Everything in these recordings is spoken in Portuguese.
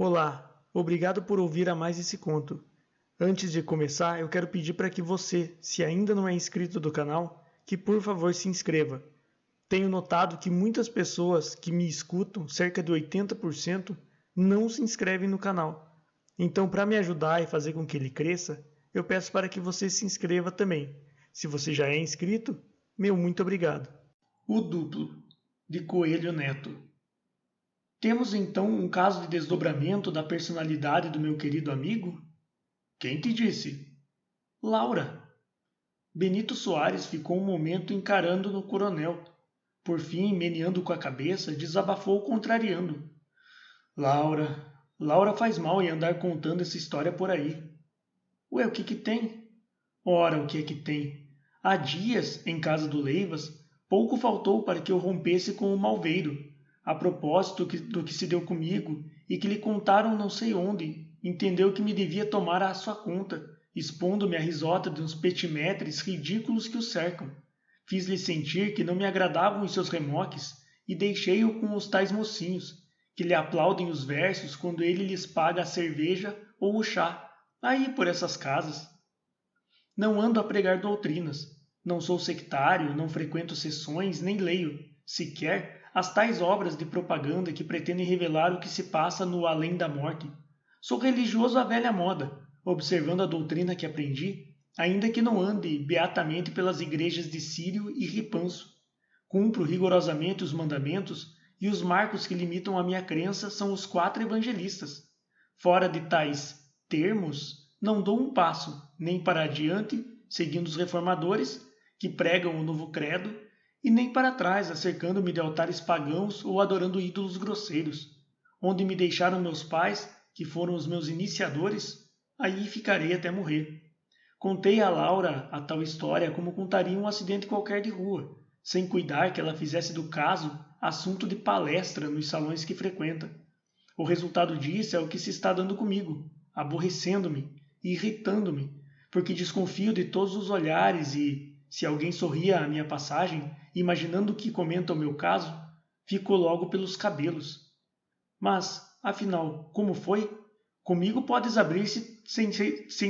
Olá, obrigado por ouvir a mais esse conto. Antes de começar, eu quero pedir para que você, se ainda não é inscrito do canal, que por favor se inscreva. Tenho notado que muitas pessoas que me escutam, cerca de 80%, não se inscrevem no canal. Então, para me ajudar e fazer com que ele cresça, eu peço para que você se inscreva também. Se você já é inscrito, meu muito obrigado. O duplo, de Coelho Neto. Temos então um caso de desdobramento da personalidade do meu querido amigo? Quem te disse? Laura. Benito Soares ficou um momento encarando no coronel. Por fim, meneando com a cabeça, desabafou contrariando. Laura faz mal em andar contando essa história por aí. Ué, o que tem? Ora, o que é que tem? Há dias, em casa do Leivas, pouco faltou para que eu rompesse com o malveiro, a propósito do que se deu comigo e que lhe contaram não sei onde, entendeu que me devia tomar à sua conta, expondo-me à risota de uns petimetres ridículos que o cercam. Fiz-lhe sentir que não me agradavam os seus remoques e deixei-o com os tais mocinhos, que lhe aplaudem os versos quando ele lhes paga a cerveja ou o chá, aí por essas casas. Não ando a pregar doutrinas, não sou sectário, não frequento sessões, nem leio, sequer, as tais obras de propaganda que pretendem revelar o que se passa no além da morte. Sou religioso à velha moda, observando a doutrina que aprendi, ainda que não ande beatamente pelas igrejas de Sírio e Ripanço. Cumpro rigorosamente os mandamentos e os marcos que limitam a minha crença são os 4 evangelistas. Fora de tais termos, não dou um passo, nem para adiante, seguindo os reformadores, que pregam o novo credo, e nem para trás, acercando-me de altares pagãos ou adorando ídolos grosseiros. Onde me deixaram meus pais, que foram os meus iniciadores, aí ficarei até morrer. Contei a Laura a tal história como contaria um acidente qualquer de rua, sem cuidar que ela fizesse do caso assunto de palestra nos salões que frequenta. O resultado disso é o que se está dando comigo, aborrecendo-me e irritando-me, porque desconfio de todos os olhares e, se alguém sorria à minha passagem, imaginando que comenta o meu caso, fico logo pelos cabelos. Mas, afinal, como foi? Comigo podes abrir-se sem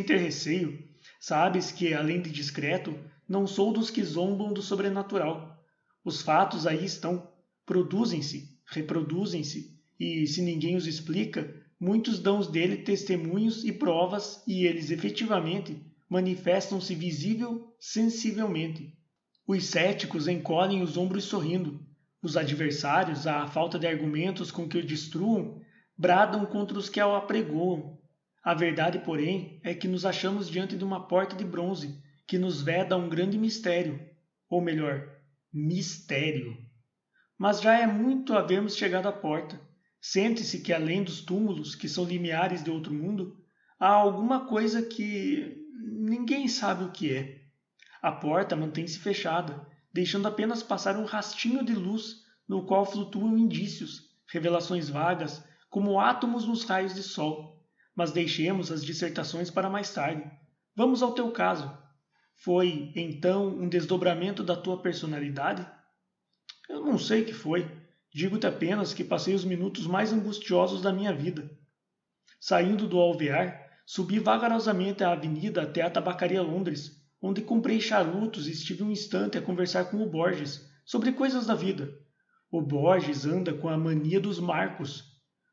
ter receio. Sabes que, além de discreto, não sou dos que zombam do sobrenatural. Os fatos aí estão, produzem-se, reproduzem-se, e, se ninguém os explica, muitos dão dele testemunhos e provas e eles efetivamente manifestam-se sensivelmente. Os céticos encolhem os ombros sorrindo. Os adversários, à falta de argumentos com que o destruam, bradam contra os que o apregoam. A verdade, porém, é que nos achamos diante de uma porta de bronze que nos veda um grande mistério, ou melhor, mistério. Mas já é muito havermos chegado à porta. Sente-se que além dos túmulos, que são limiares de outro mundo, há alguma coisa que ninguém sabe o que é. A porta mantém-se fechada, deixando apenas passar um rastinho de luz no qual flutuam indícios, revelações vagas, como átomos nos raios de sol. Mas deixemos as dissertações para mais tarde. Vamos ao teu caso. Foi, então, um desdobramento da tua personalidade? Eu não sei o que foi. Digo-te apenas que passei os minutos mais angustiosos da minha vida. Saindo do alvear, subi vagarosamente a avenida até a tabacaria Londres, onde comprei charutos e estive um instante a conversar com o Borges sobre coisas da vida. O Borges anda com a mania dos marcos.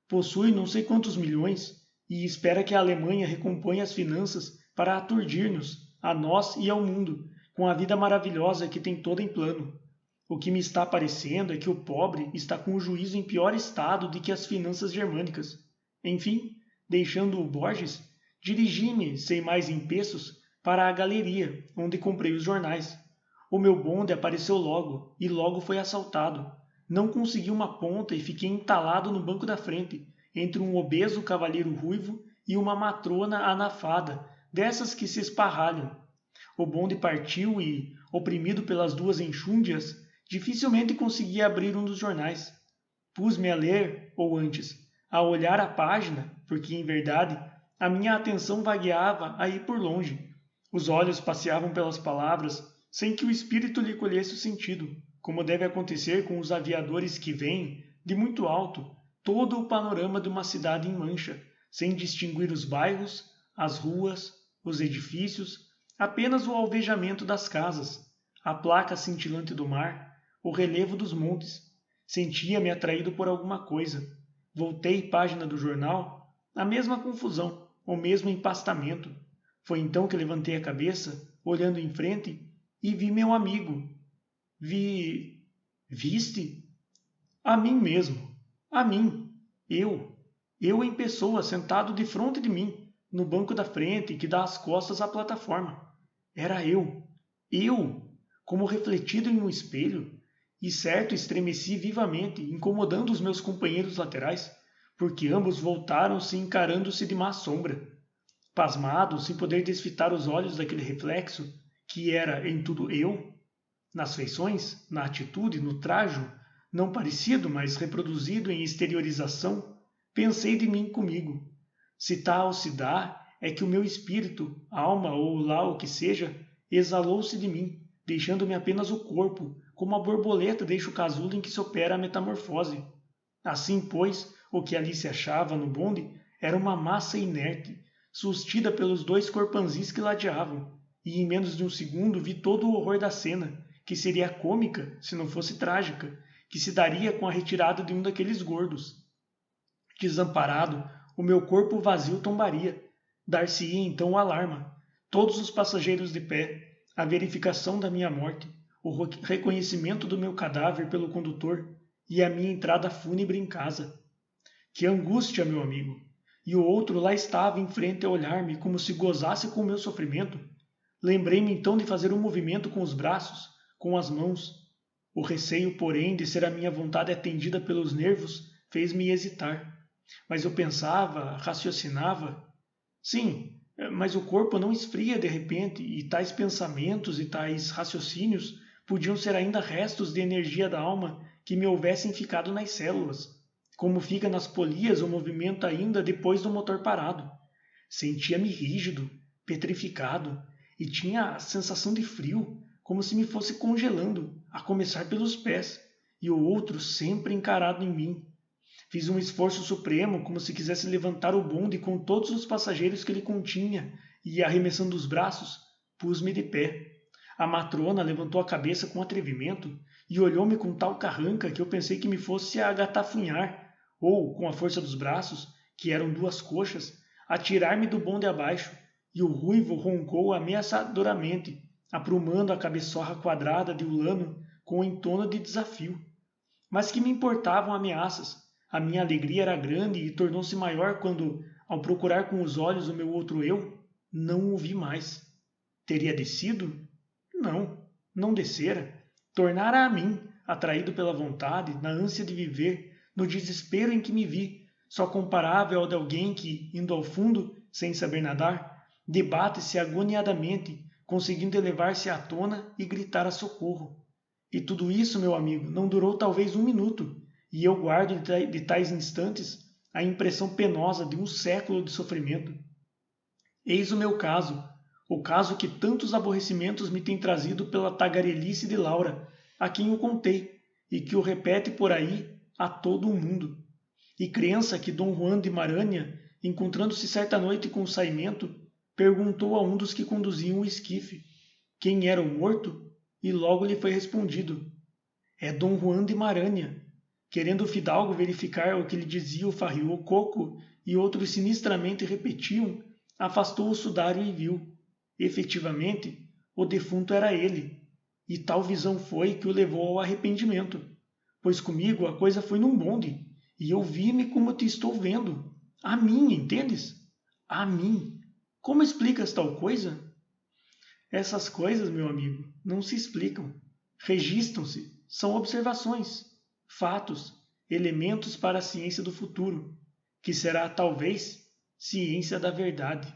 Possui não sei quantos milhões e espera que a Alemanha recomponha as finanças para aturdir-nos, a nós e ao mundo, com a vida maravilhosa que tem toda em plano. O que me está parecendo é que o pobre está com o juízo em pior estado do que as finanças germânicas. Enfim, deixando o Borges, dirigi-me, sem mais empeços, para a galeria, onde comprei os jornais. O meu bonde apareceu logo, e logo foi assaltado. Não consegui uma ponta e fiquei entalado no banco da frente, entre um obeso cavalheiro ruivo e uma matrona anafada, dessas que se esparralham. O bonde partiu e, oprimido pelas 2 enxúndias, dificilmente consegui abrir um dos jornais. Pus-me a ler, ou antes, a olhar a página, porque, em verdade, a minha atenção vagueava aí por longe. Os olhos passeavam pelas palavras, sem que o espírito lhe colhesse o sentido, como deve acontecer com os aviadores que veem, de muito alto, todo o panorama de uma cidade em mancha, sem distinguir os bairros, as ruas, os edifícios, apenas o alvejamento das casas, a placa cintilante do mar, o relevo dos montes. Sentia-me atraído por alguma coisa. Voltei página do jornal, a mesma confusão, o mesmo empastamento. Foi então que levantei a cabeça, olhando em frente, e vi meu amigo. Viste? A mim mesmo. A mim. Eu. Eu em pessoa, sentado de frente de mim, no banco da frente que dá as costas à plataforma. Era eu. Eu! Como refletido em um espelho. E certo, estremeci vivamente, incomodando os meus companheiros laterais, porque ambos voltaram-se encarando-se de má sombra. Pasmados, sem poder desfitar os olhos daquele reflexo, que era em tudo eu, nas feições, na atitude, no trajo, não parecido, mas reproduzido em exteriorização, pensei de mim comigo. Se tal se dá, é que o meu espírito, alma ou lá o que seja, exalou-se de mim, deixando-me apenas o corpo, como a borboleta deixa o casulo em que se opera a metamorfose. Assim, pois, o que ali se achava no bonde era uma massa inerte, sustida pelos dois corpanzis que ladeavam, e em menos de um segundo vi todo o horror da cena, que seria cômica se não fosse trágica, que se daria com a retirada de um daqueles gordos. Desamparado, o meu corpo vazio tombaria. Dar-se-ia então o alarma. Todos os passageiros de pé, a verificação da minha morte, o reconhecimento do meu cadáver pelo condutor e a minha entrada fúnebre em casa. Que angústia, meu amigo! E o outro lá estava em frente a olhar-me como se gozasse com o meu sofrimento. Lembrei-me então de fazer um movimento com os braços, com as mãos. O receio, porém, de ser a minha vontade atendida pelos nervos fez-me hesitar. Mas eu pensava, raciocinava. Sim, mas o corpo não esfria de repente, e tais pensamentos e tais raciocínios podiam ser ainda restos de energia da alma que me houvessem ficado nas células, como fica nas polias o movimento ainda depois do motor parado. Sentia-me rígido, petrificado, e tinha a sensação de frio, como se me fosse congelando, a começar pelos pés, e o outro sempre encarado em mim. Fiz um esforço supremo, como se quisesse levantar o bonde com todos os passageiros que ele continha, e, arremessando os braços, pus-me de pé. A matrona levantou a cabeça com atrevimento e olhou-me com tal carranca que eu pensei que me fosse agatafunhar, ou, com a força dos braços, que eram duas coxas, atirar-me do bonde abaixo, e o ruivo roncou ameaçadoramente, aprumando a cabeçorra quadrada de Ulano com um entono de desafio. Mas que me importavam ameaças? A minha alegria era grande e tornou-se maior quando, ao procurar com os olhos o meu outro eu, não o vi mais. Teria descido? Não, não descera. Tornara a mim, atraído pela vontade, na ânsia de viver, no desespero em que me vi, só comparável ao de alguém que, indo ao fundo, sem saber nadar, debate-se agoniadamente, conseguindo elevar-se à tona e gritar a socorro. E tudo isso, meu amigo, não durou talvez um minuto, e eu guardo de tais instantes a impressão penosa de um século de sofrimento. Eis o meu caso, o caso que tantos aborrecimentos me tem trazido pela tagarelice de Laura, a quem o contei, e que o repete por aí a todo o mundo. E crença que Dom Juan de Maranha, encontrando-se certa noite com o Saimento, perguntou a um dos que conduziam o esquife quem era o morto, e logo lhe foi respondido: é Dom Juan de Maranha. Querendo o fidalgo verificar o que lhe dizia o farriô Coco e outros sinistramente repetiam, afastou o sudário e viu. Efetivamente, o defunto era ele, e tal visão foi que o levou ao arrependimento, pois comigo a coisa foi num bonde, e eu vi-me como te estou vendo. A mim, entendes? A mim. Como explicas tal coisa? Essas coisas, meu amigo, não se explicam. Registram-se, são observações, fatos, elementos para a ciência do futuro, que será, talvez, ciência da verdade.